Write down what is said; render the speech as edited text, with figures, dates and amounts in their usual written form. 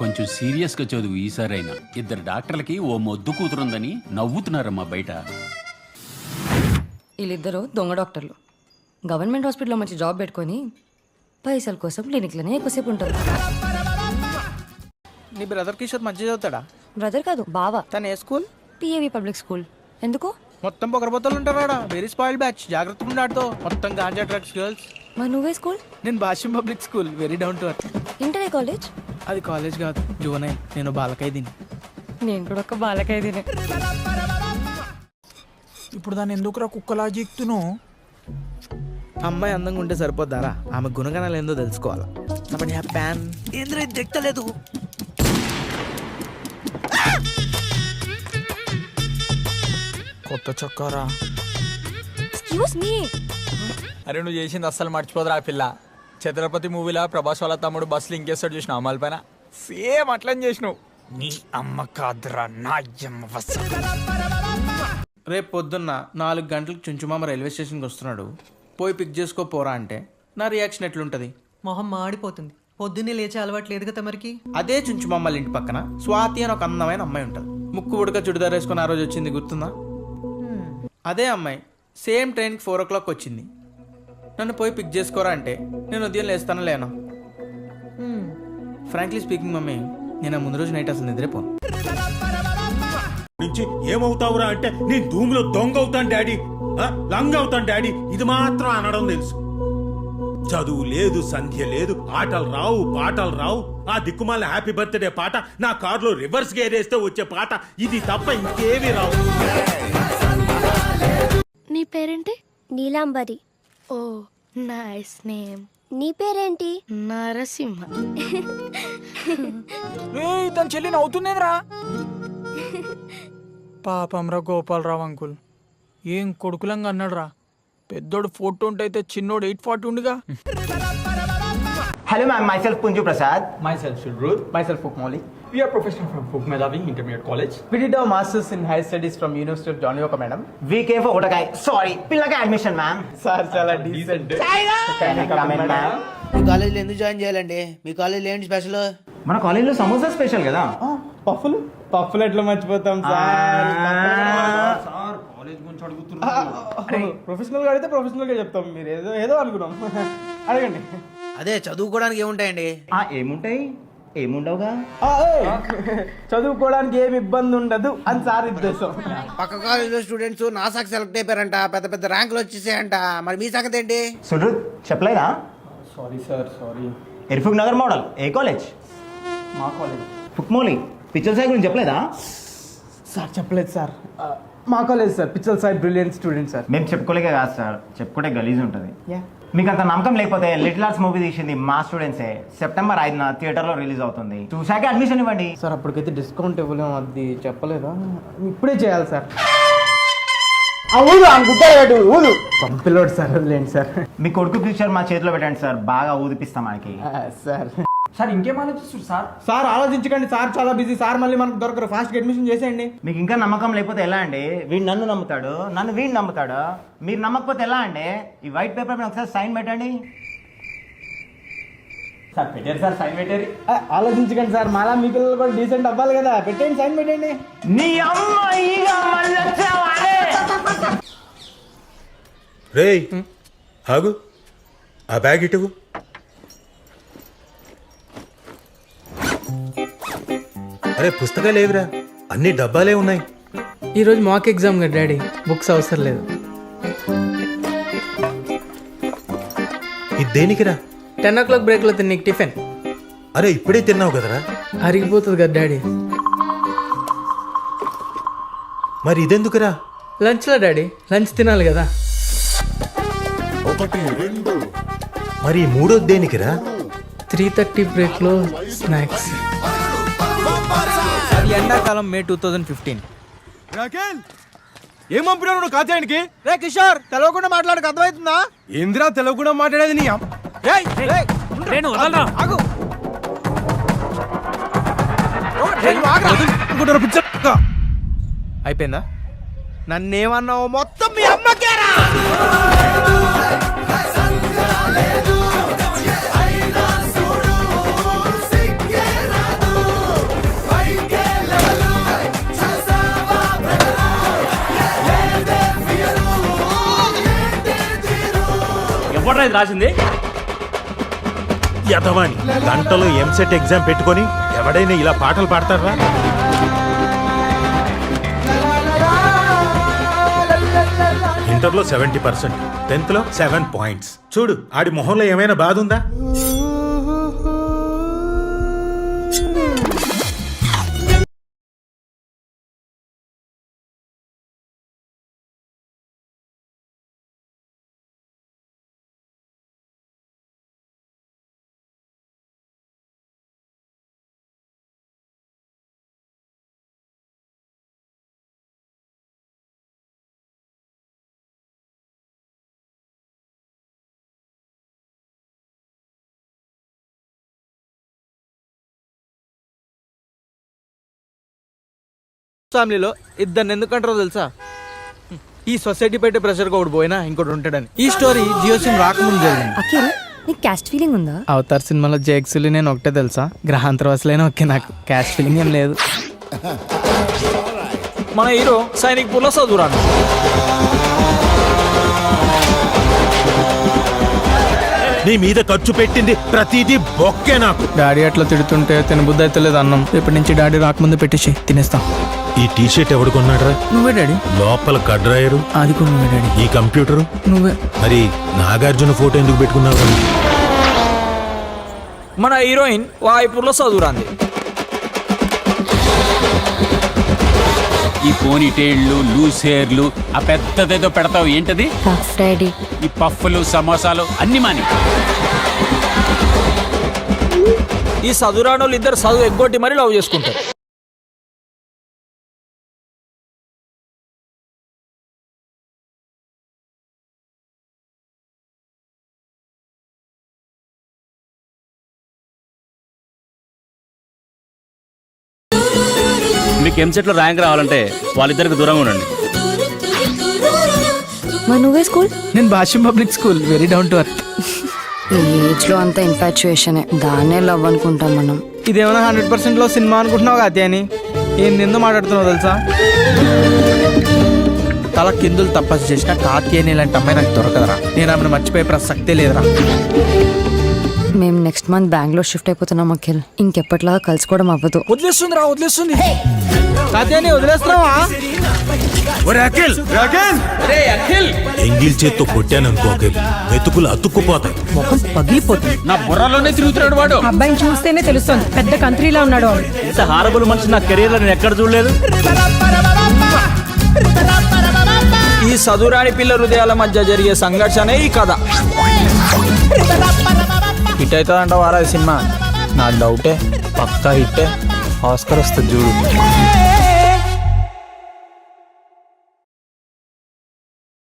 కొంచెం సీరియస్గా చదువు ఈసారైనా. ఇద్దరు డాక్టర్లకి ఓ మొద్దు కూతురుందని నవ్వుతున్నారమ్మా బయట. వీళ్ళిద్దరూ దొంగ డాక్టర్లు. గవర్నమెంట్ హాస్పిటల్లో మంచి జాబ్ పెట్టుకొని పైసల కోసం క్లినిక్లోనే ఎక్కువసేపు ఉంటారు. నీ బ్రదర్ కిషోర్ మంచిగా చదువుతాడా? బ్రదర్ కాదు, బావ. తను ఏ స్కూల్? పిఏవి public school. ఎందుకు? మొత్తం పొగరబోతలు ఉంటారా? Very spoiled batch. జాగ్రత్తగా ఉండాడుతో మొత్తం గాంజా డ్రగ్స్ గర్ల్స్. మరి నువ్వే స్కూల్? నేను Bhashyam public school. Very down to earth. ఇంటరే కాలేజ్? అది కాలేజ్ కాదు, జూనైన్. నేను బాలకైదిని. నేను కూడా ఒక బాలకైదినే. ఇప్పుడు దాన్ని ఎందుకురా కుక్కలా జీక్తును? అమ్మాయి అందంగా ఉంటే సరిపోద్దారా? ఆమె గుణగణాలు ఏందో తెలుసుకోవాలా. ప్యాన్ ఏంద్ర దిక్కలేదు. కొత్త చొక్కారా. Excuse me. అరే నువ్వు చేసింది అస్సలు మర్చిపోదురా ఆ పిల్ల. ఛత్రపతి మూవీలో ప్రభాస్ వాళ్ళ తమ్ముడు బస్సులు ఇంకేస్తాడు చూసినావు అమ్మాయిల పైన, సేమ్ అట్లని చేసినావు. నీ అమ్మ కాదురా నా అమ్మ. రేపు పొద్దున్న 4 గంటలకు చుంచుమామ రైల్వే స్టేషన్కి వస్తున్నాడు, పోయి పిక్ చేసుకోపోరా అంటే నా రియాక్షన్ ఎట్లుంటది? మొహం మాడిపోతుంది. పొద్దున్నే లేచే అలవాటు లేదు కదా మరికి. అదే చుంచుమామల ఇంటి పక్కన స్వాతి అని ఒక అందమైన అమ్మాయి ఉంటుంది. ముక్కు ఉడక చుడిదార్ వేసుకుని ఆ రోజు వచ్చింది, గుర్తుందా? అదే అమ్మాయి సేమ్ ట్రైన్కి 4 o'clock వచ్చింది. నన్ను పోయి పిక్ చేసుకోరా అంటే నేను ఉదయం లేస్తాను లేనా? ఫ్రాంక్లీ స్పీకింగ్ మమ్మీ, నేను ముందు రోజు నైట్ అసలు నిద్రపోను. నుంచి ఏమవుతావురా అంటే నేను ధూములో దొంగ అవుతాను డాడీ, లంగ్ అవుతాను డాడీ, ఇది మాత్రం అనడం తెలుసు. చదువు లేదు, సంధ్య లేదు, ఆటలు రావు, పాటలు రావు. ఆ దిక్కుమాల హ్యాపీ బర్త్డే పాట, నా కారులో రివర్స్ గేర్ వేస్తే వచ్చే పాట, ఇది తప్ప ఇంకేమీ రావు. నీ పేరేంటి? నీలాంబరి. ఓ నైస్ నేమ్. నీ పేరేంటి? నరసింహ. తన చెల్లి నవ్వుతుందేంద్రా? పాపంరా గోపాలరావు అంకుల్, ఏం కొడుకులంగా అన్నాడు రా. పెద్దోడు 420 అయితే చిన్నోడు 840 ఉండిగా. Hello ma'am, myself Punju Prasad. Myself Shulrud. Myself Fukmoli. We are professionals from Fuk Medhavi Intermediate College. We did our masters in higher studies from University of John Yoka, madam. We came for Otakai. Sorry, పిల్లకి admission ma'am. Sir, చాలా decent. Can I come in ma'am? మీ కాలేజీలో ఎందుకు join చేయాలండి? మీ కాలేజీలో ఏంటి special? మన కాలేజీలో samosa special కదా. పఫ్ఫులు పఫ్ఫులు ఎట్లా మర్చిపోతాం సార్? ప్రొఫెషనల్ గా అడిగితే ప్రొఫెషనల్ గా చెప్తాం. మీరు ఏదో ఏదో అనుకున్నాం. అడగండి. అదే చదువుకోవడానికి ఏముంటాయండి? ఏముంటాయి? ఏముండవుగా. చదువుకోవడానికి ఏమి ఇబ్బంది ఉండదు అని సార్ ఉద్దేశం. పక్క కాలేజీలో స్టూడెంట్స్ నాసాకి సెలెక్ట్ అయిపోయారంట, పెద్ద పెద్ద ర్యాంకులు వచ్చేసాయంట. మరి మీ సంగతి ఏంటి? సుడ్రు చెప్పలేదా? Sorry sir, sorry. ఇర్ఫుక్ నగర్ మోడల్ ఏ కాలేజ్? మా కాలేజ్. ఫుక్మోలి పిచ్చర్ సాయి గురించి చెప్పలేదా? సార్ చెప్పలేదు సార్. మా కాలేజ్ సార్, పిచ్చల్ సాయి బ్రిలియంట్ స్టూడెంట్ సార్. మేము చెప్పుకోలేక కాదు సార్, చెప్పుకుంటే గలీజ్ ఉంటుంది. మీకు అంత నమ్మకం లేకపోతే లిటిల్ ఆర్ట్స్ మూవీ తీసింది మా స్టూడెంట్సే. September 5న థియేటర్లో రిలీజ్ అవుతుంది, చూసాకే అడ్మిషన్ ఇవ్వండి. సార్ అప్పటికైతే డిస్కౌంట్ ఇవ్వలేము, అది చెప్పలేదా? ఇప్పుడే చేయాలి సార్. పంపిలోడు సార్, వదిలేండి సార్. మీ కొడుకు ఫ్యూచర్ మా చేతిలో పెట్టండి సార్, బాగా ఊదిపిస్తాం మనకి. సార్ సార్ ఇంకేం ఆలోచిస్తారు సార్? సార్ ఆలోచించకండి, సార్ చాలా బిజీ. సార్ మళ్ళీ మనకు దొరకరు, ఫాస్ట్గా అడ్మిషన్ చేసేయండి. మీకు ఇంకా నమ్మకం లేకపోతే ఎలా అండి? వీడు నన్ను నమ్ముతాడు, నన్ను వీడు నమ్ముతాడు. మీరు నమ్మకపోతే ఎలా అండి? ఈ వైట్ పేపర్ మీద ఒకసారి సైన్ పెట్టండి. సార్ పెట్టారు సార్, సైన్ పెట్టారు. ఆలోచించకండి సార్, మాలా మీ పిల్లలు కూడా డీసెంట్ అవ్వాలి కదా. పెట్టండి, సైన్ పెట్టండి. నీ రేయ్ ఆగు, ఆ బ్యాగ్ ఇటువు. అరే పుస్తకాలు ఏవిరా, అన్ని డబ్బాలే ఉన్నాయి. ఈరోజు మాక్ ఎగ్జామ్ కదా డాడీ, బుక్స్ అవసరం లేదు. ఇది దేనికిరా? 10 o'clock బ్రేక్లో తిన్న టిఫిన్. అరే ఇప్పుడే తిన్నావు కదరా. అరిగిపోతుంది కదా డాడీ. మరి ఇదెందుకురా? లంచ్లో డాడీ, లంచ్ తినాలి కదా. మరి ఈ మూడోది దేనికిరా? 3:30 బ్రేక్లో స్నాక్స్. ఎండాకాలం మే 2015. ఏం పంపినావు కాచాయనికి? రే కిషోర్, తెలవకుండా మాట్లాడక అర్థమవుతుందా? ఏందిరా తెలవకుండా మాట్లాడేది? నీ అయిపోయిందా? నన్నేమన్నావు మొత్తం మీ అమ్మకేరా. ఇది రాసింది? యదవాని గంటలో ఎంసెట్ ఎగ్జామ్ పెట్టుకొని ఎవడైనా ఇలా పాటలు పాడతారా? ఇంటర్లో 70%, 10th లో 7 points. చూడు ఆడి మొహంలో ఏమైనా బాధ ఉందా? ఫ్యామిలీలో ఇద్దరిని ఎందుకంటారో తెలుసా? ఈ సొసైటీ పెట్టే ప్రెషర్గా ఒకటి పోయినా ఇంకోటి ఉంటాడని. ఈ స్టోరీ జియో సిమ్ రాకముందు జరిగింది. అఖిల్ నీకు క్యాస్ట్ ఫీలింగ్ ఉందా? అవతార్ సినిమాలో జేక్సులు నేను ఒకటే తెలుసా, గ్రహాంతరవాసులైనా ఓకే, నాకు క్యాస్ట్ ఫీలింగ్ ఏం లేదు. మన హీరో సైనిక్ పూర్లో చదువురాను. నీ మీద ఖర్చు పెట్టింది ప్రతిదీ బొక్కే నాకు. డాడీ అట్లా తిడుతుంటే తినబుద్ధి అయితే లేదు అన్నం. ఇప్పటి నుంచి డాడీ రాకముందు పెట్టేసి తినేస్తాం. ఈ టీషర్ట్ ఎవడు కొన్నాడ్రా? నువ్వే డాడీ. లోపల కడ్రాయరు అది కూడా నువ్వే డాడీ. ఈ కంప్యూటరు నువ్వే. మరి నాగార్జున ఫోటో ఎందుకు పెట్టుకున్నావు? మన హీరోయిన్ వాయిపూర్లో చదువురాంది. ఈ పోనీ టైళ్లు, లూస్ హెయిర్లు, ఆ పెద్దదేదో పెడతావు ఏంటది? డాడీ ఈ పఫ్ఫులు, సమోసాలు అన్ని మాని. ఈ చదువురానోళ్ళు ఇద్దరు చదువు ఎగ్గొట్టి మరీ లవ్ చేసుకుంటారు. మీకు ఎంసెట్ లో ర్యాంక్ రావాలంటే వాళ్ళిద్దరికి దూరంగా ఉండండి. మరి నువ్వే స్కూల్? నేను Bhashyam public school, very down to earth. ఈ ఏజ్ లో అంతా ఇన్ఫాచ్యుయేషన్, దాన్నే లవ్ అనుకుంటాం మనం. ఇదేమైనా 100% లో సినిమా అనుకుంటున్నావు కదా అని ఏం నిందో మాట్లాడుతున్నావు తెలుసా? తల కిందులు తపస్సు చేసిన కాకి అని ఇలాంటి అమ్మాయి నాకు దొరకదరా. నేను ఆమెను మర్చిపోయే ప్రసక్తే లేదురా. మేము నెక్స్ట్ మంత్ బెంగళూరు షిఫ్ట్ అయిపోతున్నాం అఖిల్. ఇంకెప్పటిలాగా కలుసుకోవడం అవ్వదు. వదిలేస్తుంది రా, వదిలేస్తుంది. కాకి వదిలేస్తున్నావా? ఎంగిల్ చేత్తో కొట్టాను అనుకో అఖిల్, మెతుకులు అతుక్కుపోతాయి. ముఖం పగిలిపోతుంది. నా బుర్రలోనే తిరుగుతున్నాడు వాడు. అబ్బాయిని చూస్తేనే తెలుస్తుంది పెద్ద కంట్రీలా ఉన్నాడు వాడు. ఇంత హారబుల్ మనిషి నా కెరీర్ లో నేను ఎక్కడ చూడలేదు. ఈ చదువురాని పిల్ల హృదయాల మధ్య జరిగే సంఘర్షణే ఈ కథ. హిట్ అవుతుందంట వారా సినిమా? నాకు డౌటే, పక్కా హిట్టే. ఆస్కర్ వస్తుంది చూడు.